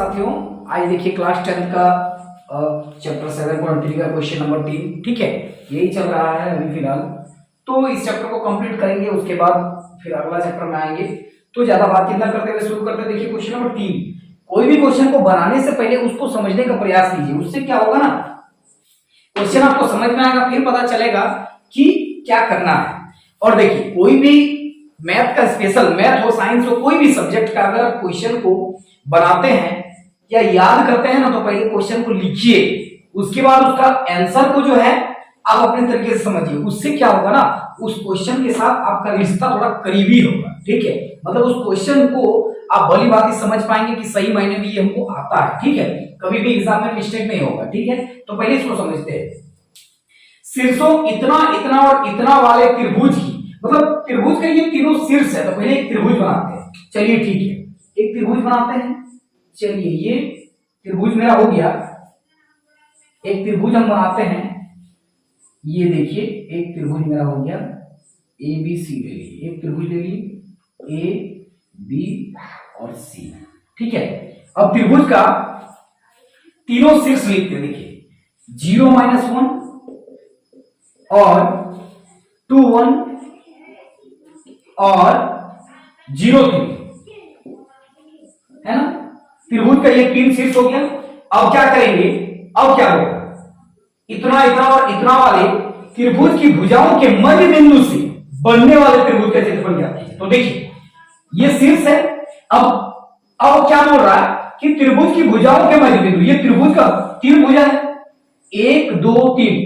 साथियों, आज देखिए क्लास 10 का चैप्टर 7.3 का क्वेश्चन नंबर 3, ठीक है, यही चल रहा है अभी फिलहाल। तो इस चैप्टर को कंप्लीट करेंगे, उसके बाद फिर अगला चैप्टर में आएंगे। तो ज्यादा बातचीत ना करते हुए शुरू करते हैं। देखिए क्वेश्चन नंबर 3, कोई भी क्वेश्चन को बनाने से पहले उसको समझने का प्रयास कीजिए। उससे क्या होगा ना, क्वेश्चन आपको समझ में आएगा, फिर पता चलेगा कि क्या करना है। और देखिए कोई भी मैथ का, स्पेशल मैथ हो, साइंस हो, कोई भी सब्जेक्ट का अगर आप क्वेश्चन को बनाते हैं या याद करते हैं ना, तो पहले क्वेश्चन को लिखिए, उसके बाद उसका आंसर को जो है आप अपने तरीके से समझिए। उससे क्या होगा ना, उस क्वेश्चन के साथ आपका रिश्ता थोड़ा करीबी होगा, ठीक है। मतलब उस क्वेश्चन को आप भली भांति समझ पाएंगे कि सही मायने में ये हमको आता है, ठीक है, कभी भी एग्जाम में मिस्टेक नहीं होगा, ठीक है। तो पहले इसको समझते हैं। शीर्षों इतना इतना और इतना वाले त्रिभुज की, मतलब त्रिभुज के ये तीनों शीर्ष है, तो पहले एक त्रिभुज बनाते हैं। चलिए ठीक है, एक त्रिभुज बनाते हैं। चलिए ये त्रिभुज मेरा हो गया, एक त्रिभुज हम बनाते हैं। ये देखिए एक त्रिभुज मेरा हो गया, ए बी सी ले लीजिए, एक त्रिभुज ले लीजिए, ए बी और सी, ठीक है। अब त्रिभुज का तीनों शीर्ष लिखते हैं। देखिए 0-1 और 2-1 और 0-3 है ना। त्रिभुज का ये तीन शीर्ष हो गया। अब क्या करेंगे, अब क्या होगा, इतना इतना और इतना वाले त्रिभुज की भुजाओं के मध्य बिंदु से बनने वाले त्रिभुज का क्षेत्रफल ज्ञात कीजिए। तो देखिए ये शीर्ष है। अब क्या बोल रहा है कि त्रिभुज की भुजाओं के मध्य बिंदु, ये त्रिभुज का तीन भुजा है, 1 2 3,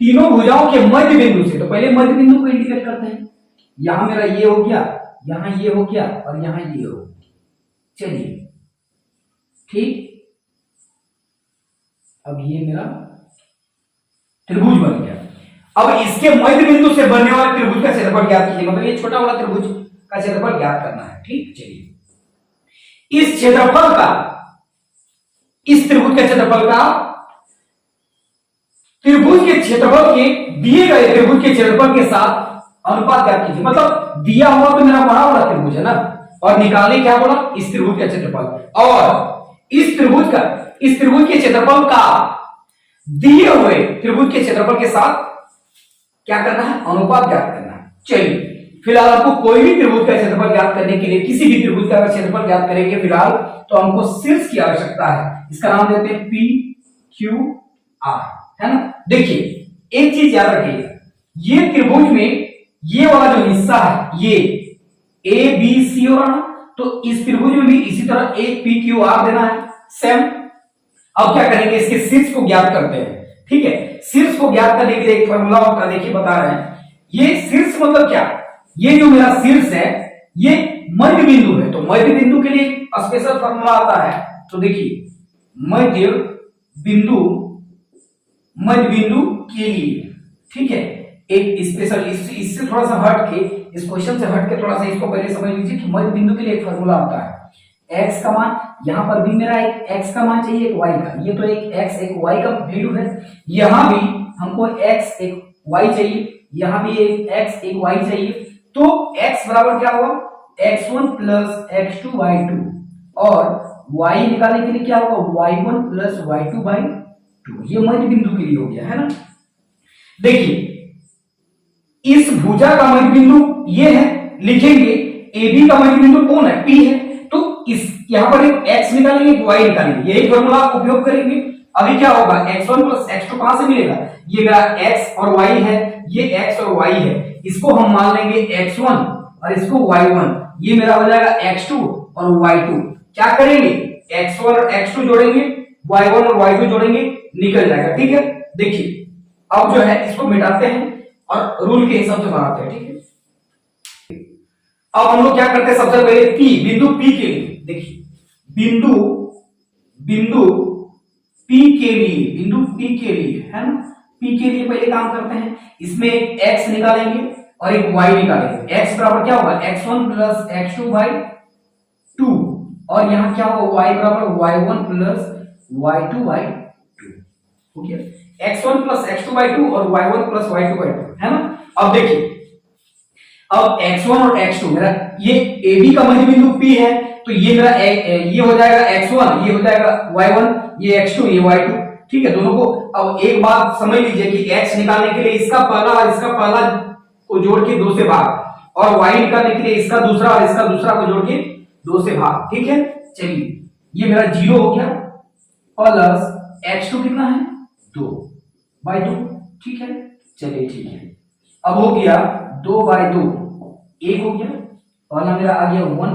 तीनों भुजाओं के मध्य बिंदु से। तो पहले मध्य बिंदु को इंडिकेट करते हैं। यहां मेरा ये हो गया, यहां ये हो गया और यहां ये हो गया। चलिए ठीक, अब ये मेरा त्रिभुज बन गया। अब इसके मध्य बिंदु से बनने वाले त्रिभुज का क्षेत्रफल ज्ञात कीजिए। मतलब ये छोटा वाला त्रिभुज का क्षेत्रफल ज्ञात करना है, ठीक। चलिए इस क्षेत्रफल का, इस त्रिभुज के क्षेत्रफल का त्रिभुज के क्षेत्रफल के दिए गए त्रिभुज के क्षेत्रफल के साथ अनुपात ज्ञात कीजिए। मतलब दिया हुआ तो मेरा बड़ा वाला त्रिभुज है ना, और निकाले क्या बोला, इस त्रिभुज का क्षेत्रफल, और इस त्रिभुज के क्षेत्रफल का दिए हुए त्रिभुज के क्षेत्रफल के साथ क्या करना है, अनुपात ज्ञात करना है। चलिए फिलहाल आपको कोई भी त्रिभुज का क्षेत्रफल ज्ञात करने के लिए, किसी भी त्रिभुज का क्षेत्रफल ज्ञात करेंगे फिलहाल, तो हमको शीर्ष की आवश्यकता है। इसका नाम देते हैं पी क्यू आर, है ना। देखिए एक चीज याद रखिएगा, ये त्रिभुज में ये वाला जो हिस्सा है, ये ए बी सी हो रहा है, तो इस त्रिभुज में भी इसी तरह ए पी क्यू आर देना है, सेम। अब क्या करेंगे, इसके शीर्ष को ज्ञात करते हैं, ठीक है। शीर्ष को ज्ञात करने के लिए एक फॉर्मूला होता है, देखिए बता रहे हैं। ये शीर्ष मतलब क्या, ये जो मेरा शीर्ष है ये मध्य बिंदु है, तो मध्य बिंदु के लिए स्पेशल फॉर्मूला आता है। तो देखिए मध्य बिंदु के लिए, ठीक है, एक स्पेशल, इससे थोड़ा सा हट के, इस क्वेश्चन से हट के थोड़ा सा इसको पहले समझ लीजिए कि मध्य बिंदु के लिए एक फॉर्मूला आता है। x का मान, यहां पर भी मेरा एक x का मान चाहिए, एक y का, ये तो एक x एक y का वैल्यू है। यहां भी हमको x एक y चाहिए, यहां भी एक x एक y चाहिए। तो x बराबर क्या होगा, x1 प्लस x2 y2, और y निकालने के लिए क्या होगा, y1 प्लस y2 बाई 2। ये मध्य बिंदु के लिए हो गया, है ना। देखिए इस भुजा का मध्य बिंदु ये है, लिखेंगे AB का मध्य बिंदु कौन है, P है। तो इस यहां पर एक x निकालेंगे, एक y निकालेंगे, यही फॉर्मूला आप उपयोग करेंगे। अभी क्या होगा, x1 प्लस x2 कहां से मिलेगा, ये मेरा x और y है, ये x और y है, इसको हम मान लेंगे x1 और इसको y1, ये मेरा हो जाएगा x2 और y2। क्या करेंगे, x1 और x2 जोड़ेंगे, y1 और y2 जोड़ेंगे, निकल जाएगा, ठीक है। देखिए अब जो है इसको मिटाते हैं और रूल के हिसाब से बनाते हैं, ठीक है। अब हम लोग क्या करते हैं, सबसे पहले बिंदु P के लिए, देखिए बिंदु P के लिए, है ना, P के लिए पहले काम करते हैं। इसमें एक x निकालेंगे और एक y निकालेंगे। x बराबर क्या होगा, x1 प्लस x2 बाई 2, और यहां क्या होगा, y बराबर y1 प्लस y2 बाई 2 हो गया। x1 प्लस x2 बाई 2 और y1 प्लस y2 बाई 2, है ना। अब देखिए अब x1 और x2 मेरा ये AB का मध्य बिंदु P है, तो ये मेरा ये हो जाएगा x1, ये हो जाएगा y1, ये x2, ये y2। ठीक है, दोनों को अब एक बात समझ लीजिए कि x निकालने के लिए इसका पहला और इसका पहला को जोड़ के 2 से भाग, और y निकालने के लिए इसका दूसरा और इसका दूसरा को जोड़ के 2 से भाग। ठीक है, चलिए ये मेरा 0 हो गया, प्लस x2 कितना है 2/2। ठीक है, चलिए ठीक है, अब हो गया 2/2, 1 हो गया, पहला मेरा आ गया 1,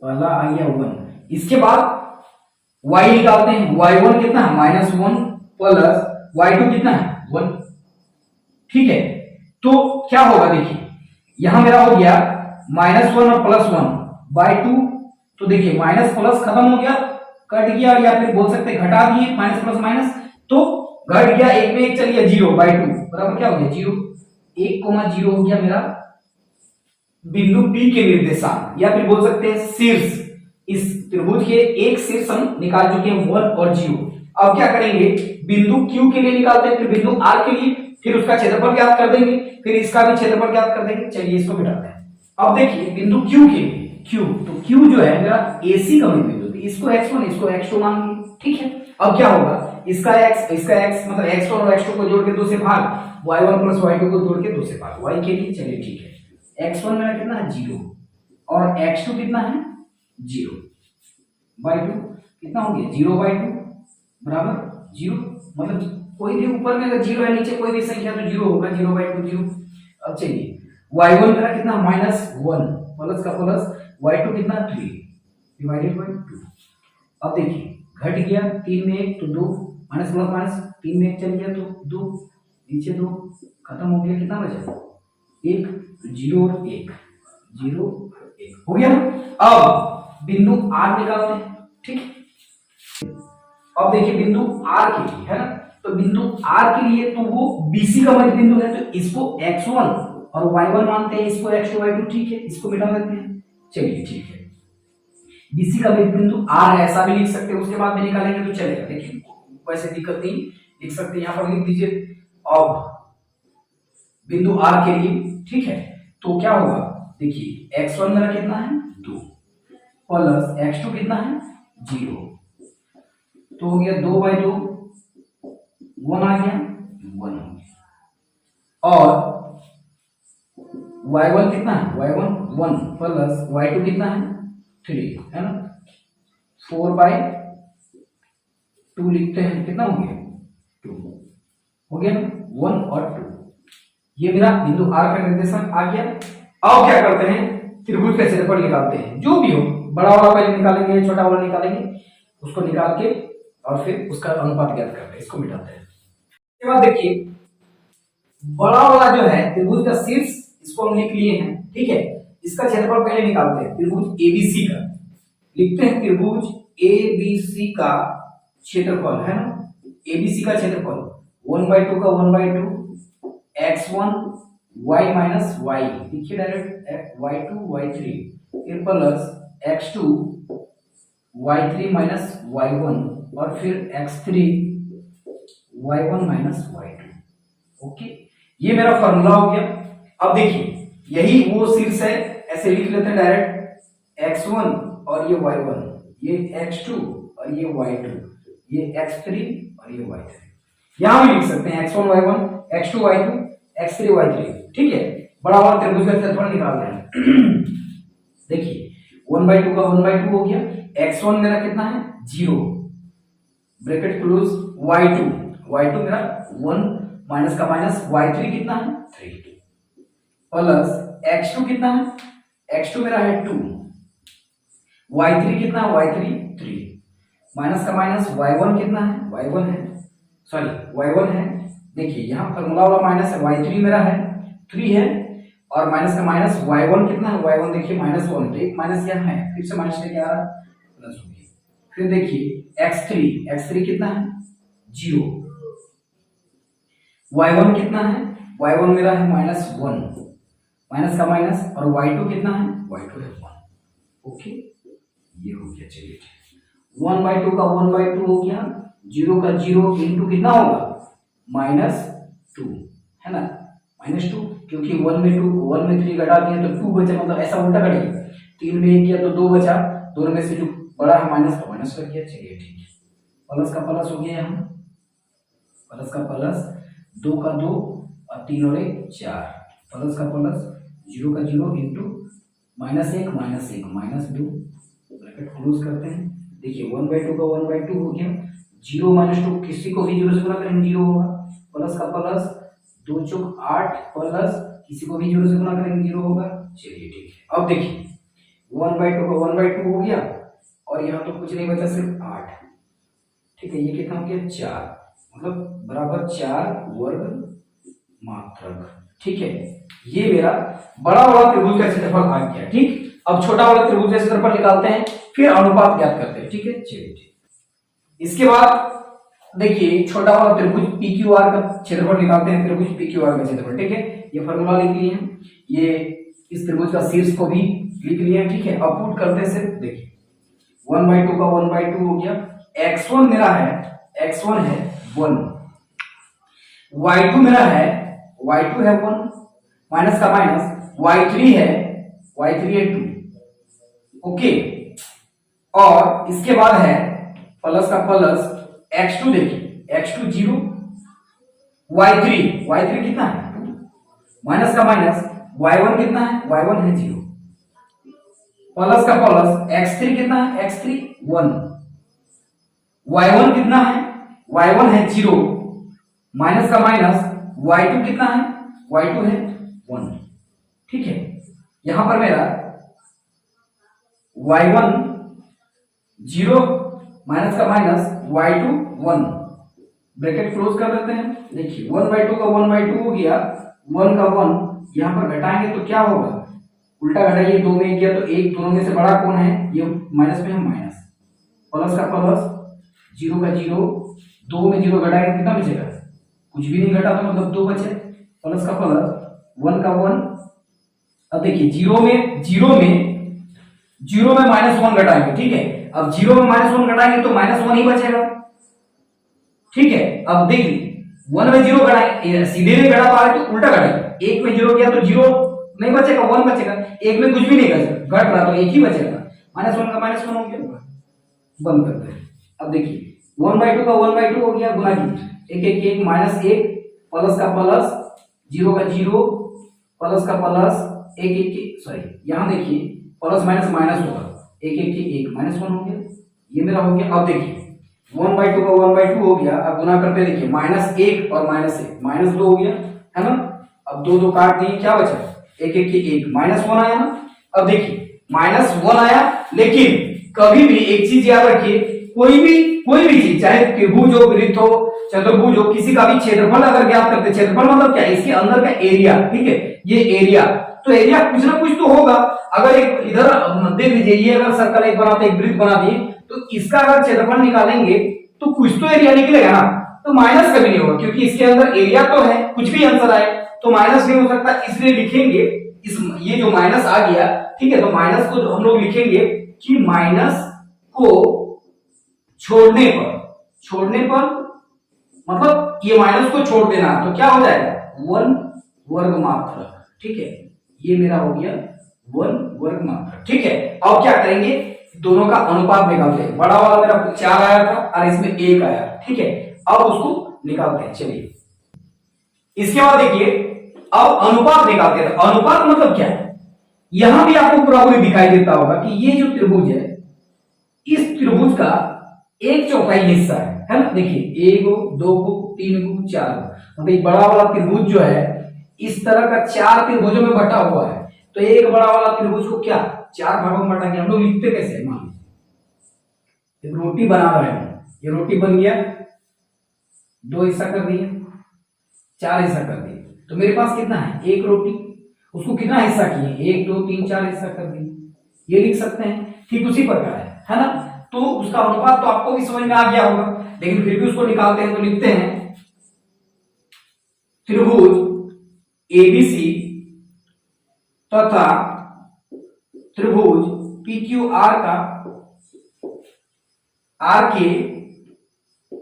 पहला आ गया 1। इसके बाद y निकालते हैं, y1 कितना है -1 प्लस y2 कितना है 1। ठीक है, तो क्या होगा देखिए, यहां मेरा हो गया -1 और +1/2। तो देखिए माइनस प्लस खत्म हो गया, कट गया, या फिर बोल सकते हैं घटा दिए, माइनस प्लस माइनस, तो घट गया, एक में एक चल गया 0/2 बराबर क्या हो गया 0। 1,0 हो गया मेरा बिंदु P के निर्देशांक, या फिर बोल सकते हैं शीर्ष। इस त्रिभुज के एक शीर्ष हम निकाल चुके हैं 1 और 0। अब क्या करेंगे, बिंदु Q के लिए निकालते हैं, फिर बिंदु R के लिए, फिर उसका क्षेत्रफल ज्ञात कर देंगे, फिर इसका भी क्षेत्रफल ज्ञात कर देंगे। चलिए इसको मिटाते हैं। अब देखिए बिंदु Q के लिए, Q तो Q जो है मेरा AC का बिंदु, इसको x1 इसको x2 मान लीजिए। ठीक है, अब क्या होगा, इसका x मतलब x1 और x2 को जोड़ के 2 से भाग, y1 प्लस y2 को जोड़ के 2 से भाग y के लिए। चलिए ठीक है, x1 मेरा कितना है 0 और x2 कितना है 0/2, कितना हो गया 0/2 बराबर 0। मतलब कोई भी ऊपर में अगर 0 है, नीचे कोई भी संख्या तो 0 होगा, 0/2 0। अब चलिए y1 मेरा कितना -1 प्लस का प्लस, y2 कितना 3/2। अब देखिए घट गया, 3 में 1 तो 2, माइनस प्लस माइनस, 3 में 1 चल गया तो 2, नीचे 2 खत्म हो गया, कितना बचा 1, 0 और 1, 0 और 1 हो गया ना। अब बिंदु R निकालते हैं। ठीक, अब देखिए बिंदु R के लिए है ना, तो बिंदु R के लिए तो वो BC का मध्य बिंदु है, तो इसको x1 और y1 मानते हैं, इसको x2 y2। ठीक है, इसको मिटा देते हैं। चलिए ठीक है, BC का मध्य बिंदु R है, ऐसा भी लिख सकते हैं, उसके बाद में निकालेंगे तो चलेगा। देखिए वैसे दिक्कत नहीं, लिख सकते हैं, यहां पर लिख दीजिए। अब बिंदु R के लिए ठीक है, तो क्या होगा देखिए, x1 मेरा कितना है 2 प्लस x2 कितना है 0, तो हो गया 2/2, 1 आ गया 1 हो गया, और y1 कितना है y1 1 प्लस y2 कितना है 3 है ना, 4/2 लिखते हैं, कितना हो गया 2 हो गया ना, 1 और 2। ये मेरा बिंदु R का निर्देशांक आ गया। अब क्या करते हैं, त्रिभुज का क्षेत्रफल निकालते हैं, जो भी हो, बड़ा वाला पहले निकालेंगे, छोटा वाला निकालेंगे, उसको निकाल के और फिर उसका अनुपात ज्ञात करते हैं। इसको मिटाते हैं। इसके बाद देखिए बड़ा वाला जो है त्रिभुज का शीर्ष, इसको हम लिख लिए हैं। ठीक है, इसका क्षेत्रफल पहले निकालते हैं, त्रिभुज ABC का लिखते हैं, त्रिभुज ABC का क्षेत्रफल है ना, ABC का क्षेत्रफल 1/2 का 1/2, x1 y माइनस y, देखिए डायरेक्ट y2 y3, फिर plus x2 y3 minus y1, और फिर x3 y1 minus y2। Okay, ये मेरा फॉर्मूला हो गया। अब देखिए यही वो शीर्ष है, ऐसे लिख लेते हैं डायरेक्ट, x1 और ये y1, ये x2 और ये y2, ये x3 और ये y3। यहां भी लिख सकते हैं x1 y1, x2 y2, x3 y3। ठीक है, बड़ा वाला त्रिभुज का क्षेत्रफल निकाल रहे हैं। देखिए 1/2 का 1/2 हो गया, x1 मेरा कितना है 0 ब्रैकेट क्लोज, y2 मेरा 1 माइनस का माइनस, y3 कितना है 3 प्लस x2 कितना है, x2 मेरा है 2, y3 कितना है y3 3 माइनस का माइनस, y1 कितना है y1 है। देखिए यहाँ फॉर्मूला वाला माइनस है, y3 मेरा है 3 है, और माइनस का माइनस, y1 कितना है y1 देखिए -1, तो एक माइनस यहाँ है, फिर से माइनस लेके आ रहा है, प्लस हो गया। फिर देखिए x3 कितना है 0, y1 कितना है, y1 मेरा है -1, माइनस का माइनस, और y2 कितना है y2 है 1। ओके, ये हो गया। चलिए 1/2 का 1/2 हो गया, 0 का 0 इंटू कितना होगा -2 है ना, -2, क्योंकि 1 में 3 घटा दिए तो 2 बचा, मतलब ऐसा उल्टा करेंगे 3 में 1 किया तो 2 बचा, दोनों में से जो बड़ा है माइनस तो माइनस कर दिया। चलिए ठीक है, प्लस का प्लस हो गया यहाँ, प्लस का प्लस, 2 का 2 और 3 और 1 4, प्लस का प्लस, 0 का 0 इंटू -1 -2 ब्रैकेट क्लोज करते हैं। देखिए 1/2 का 1/2 हो गया, 0 - 2 किसी को भी 0 से गुणा करेंगे 0 होगा, प्लस का प्लस 2 चौक 8 प्लस किसी को भी 0 से गुणा करेंगे 0 होगा। चलिए ठीक है, अब देखिए 1/2 का 1/2 हो गया और यहाँ तो कुछ नहीं बचा, सिर्फ 8। ठीक है, ये कितना हो गया 4, मतलब बराबर 4 वर्ग मात्रक। ठीक है, ये मेरा बड़ा वाला त्रिभुज का क्षेत्रफल आ गया। ठीक, अब छोटा वाला त्रिभुज का क्षेत्रफल निकालते हैं, फिर अनुपात ज्ञात करते हैं। ठीक है, चलिए ठीक। इसके बाद देखिए छोटा वाला त्रिभुज PQR का क्षेत्रफल निकालते हैं, त्रिभुज PQR का क्षेत्रफल। ठीक है, ये फॉर्मूला लिख लिए हैं, ये इस त्रिभुज का शीर्ष को भी लिख लिया है। ठीक है, अब पुट करते हैं सिर्फ, देखिए 1/2 का 1/2 हो गया, x1 मेरा है, x1 है 1, y2 मेरा है, y2 है 1, माइनस का माइनस, y3 है 2। ओके, और इसके बाद है प्लस का प्लस, x2 देखिए x2 0, y3 कितना है 2, माइनस का माइनस, y1 कितना है, y1 है 0, प्लस का प्लस, x3 कितना है, x3 1, y1 कितना है, y1 है 0, माइनस का माइनस, y2 कितना है, y2 है 1। ठीक है, यहां पर मेरा y1 0 माइनस का माइनस, y2 1 ब्रैकेट क्लोज कर देते हैं। देखिए 1/2 का 1/2 हो गया, 1 का 1 यहां पर घटाएंगे तो क्या होगा, उल्टा घटाइए, 2 में 1 गया तो 1, दोनों में से बड़ा कौन है, ये माइनस में है माइनस, प्लस का प्लस, 0 का 0, 2 में 0 घटाएंगे कितना बचेगा, कुछ भी नहीं घटा तो मतलब 2 बचे, प्लस का प्लस, 1 का 1। अब देखिए 0 में -1 घटाएंगे। ठीक है, अब 0 में -1 घटाएंगे तो -1 ही बचेगा। ठीक है, अब देखिए 1 में 0 घटाएंगे, सीधे नहीं घटा पा रहे तो उल्टा घटाएंगे, 1 में 0 किया तो 0 नहीं बचेगा, 1 बचेगा, 1 में कुछ भी नहीं घट रहा तो 1 ही बचेगा, -1 का -1 हो गया, बंद करते हैं। अब देखिए 1/2 का 1/2 हो गया, गुना कीजिए, 1 1 1 -1 प्लस का प्लस, 0 का 0 प्लस का प्लस, 1 1 सॉरी यहां देखिए प्लस माइनस माइनस होगा, 1 1 1 -1 हो गया, ये मेरा हो गया। अब देखिए 1/2 का 1/2 हो गया, अब गुना करते देखिए -1 और -1 -2 हो गया, है ना। अब 2 2 काट दिए, क्या बचा, 1 1 1 -1 आया ना। अब देखिए -1 आया, लेकिन कभी भी एक चीज याद रखिए, कोई भी चीज, चाहे त्रिभुज हो, वृत्त हो, चतुर्भुज हो, किसी का भी क्षेत्रफल अगर ज्ञात करते, क्षेत्रफल मतलब क्या, इसके अंदर का एरिया। ठीक है, ये एरिया, तो एरिया कुछ ना कुछ तो होगा। अगर एक इधर देख लीजिए, ये अगर सर्कल एक बनाते, एक वृत्त बना दिए, तो इसका अगर क्षेत्रफल निकालेंगे तो कुछ तो एरिया निकलेगा ना, तो माइनस कभी नहीं होगा, क्योंकि इसके अंदर एरिया तो है, कुछ भी आंसर आए तो माइनस नहीं हो सकता, इसलिए लिखेंगे इस, ये जो माइनस आ गया, ठीक है, तो माइनस को हम लोग लिखेंगे कि माइनस को छोड़ने पर मतलब ये माइनस को छोड़ देना, तो क्या हो जाएगा 1 वर्ग मात्रक। ठीक है, ये मेरा हो गया 1 वर्ग मात्रक। ठीक है, अब क्या करेंगे, दोनों का अनुपात निकालते हैं। बड़ा वाला मेरा 4 आया था और इसमें 1 आया। ठीक है, अब उसको निकालते हैं। चलिए, इसके बाद देखिए अब अनुपात निकालते हैं। अनुपात मतलब क्या है, यहां भी आपको पूरा पूरी दिखाई देता होगा कि ये जो त्रिभुज है, इस त्रिभुज का 1/4 हिस्सा है ना। देखिए 1 2 3 4, मतलब बड़ा वाला त्रिभुज जो है इस तरह का 4 त्रिभुजों में बटा हुआ है, तो एक बड़ा वाला त्रिभुज को क्या 4 भागों में बटा के हम लोग लिखते कैसे, मान लीजिए एक रोटी बना रहे हैं, ये रोटी बन गया, 2 हिस्सा कर दिए, 4 हिस्सा कर दिए, तो मेरे पास कितना है, एक रोटी, उसको कितना हिस्सा किए, 1 2 3 4 हिस्सा कर दिए, ये लिख सकते हैं। ठीक उसी प्रकार है ना, तो उसका अनुपात तो आपको भी समझ में आ गया होगा, लेकिन फिर भी उसको निकालते हैं, तो लिखते हैं त्रिभुज एबीसी तथा त्रिभुज पीक्यूआर का आर के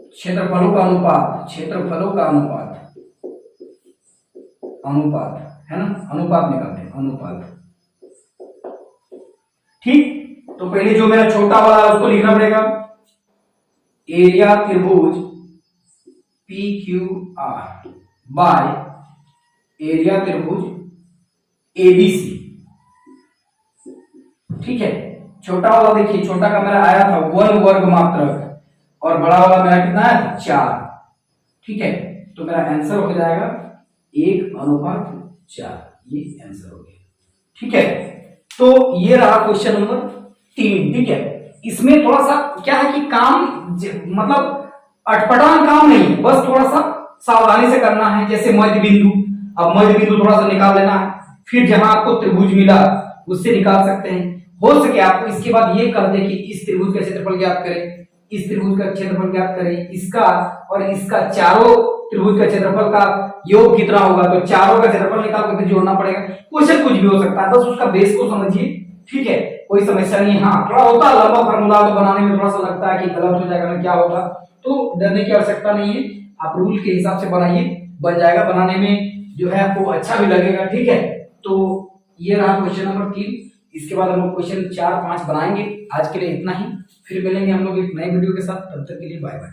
क्षेत्रफलों का अनुपात है ना, अनुपात निकालते हैं, अनुपात ठीक, तो पहले जो मेरा छोटा वाला है उसको लिखना पड़ेगा, एरिया त्रिभुज P Q R by area त्रिभुज एबीसी। ठीक है, छोटा वाला देखिए, छोटा का मेरा आया था 1 वर्ग मात्रक और बड़ा वाला मेरा कितना आया था 4। ठीक है, तो मेरा आंसर हो जाएगा 1:4, ये आंसर हो गया। ठीक है, तो ये रहा क्वेश्चन नंबर 3। ठीक है, इसमें थोड़ा सा क्या है कि काम मतलब अटपटान काम नहीं, बस थोड़ा सा सावधानी से करना है। जैसे मध्य बिंदु, अब मध्य बिंदु थोड़ा सा निकाल लेना है, फिर जहां आपको त्रिभुज मिला उससे निकाल सकते हैं। हो सके आपको इसके बाद ये कर दे कि इस त्रिभुज का क्षेत्रफल ज्ञात करें, इस त्रिभुज का क्षेत्रफल ज्ञात करें, इसका और इसका, चारों त्रिभुज का क्षेत्रफल का योग कितना होगा, तो चारों का क्षेत्रफल निकाल कर जोड़ना पड़ेगा। क्वेश्चन कुछ भी हो सकता है, बस उसका बेस को समझिए। ठीक है, कोई समस्या नहीं। हाँ, थोड़ा होता है लंबा फार्मूला तो बनाने में थोड़ा सा लगता है कि गलत हो जाएगा ना, क्या होगा, तो डरने की आवश्यकता नहीं है। आप रूल के हिसाब से बनाइए, बन जाएगा। बनाने में जो है आपको अच्छा भी लगेगा। ठीक है, तो ये रहा क्वेश्चन नंबर 3। इसके बाद हम लोग क्वेश्चन 4, 5 बनाएंगे। आज के लिए इतना ही, फिर मिलेंगे हम लोग एक नए वीडियो के साथ। तब तक के लिए बाय बाय।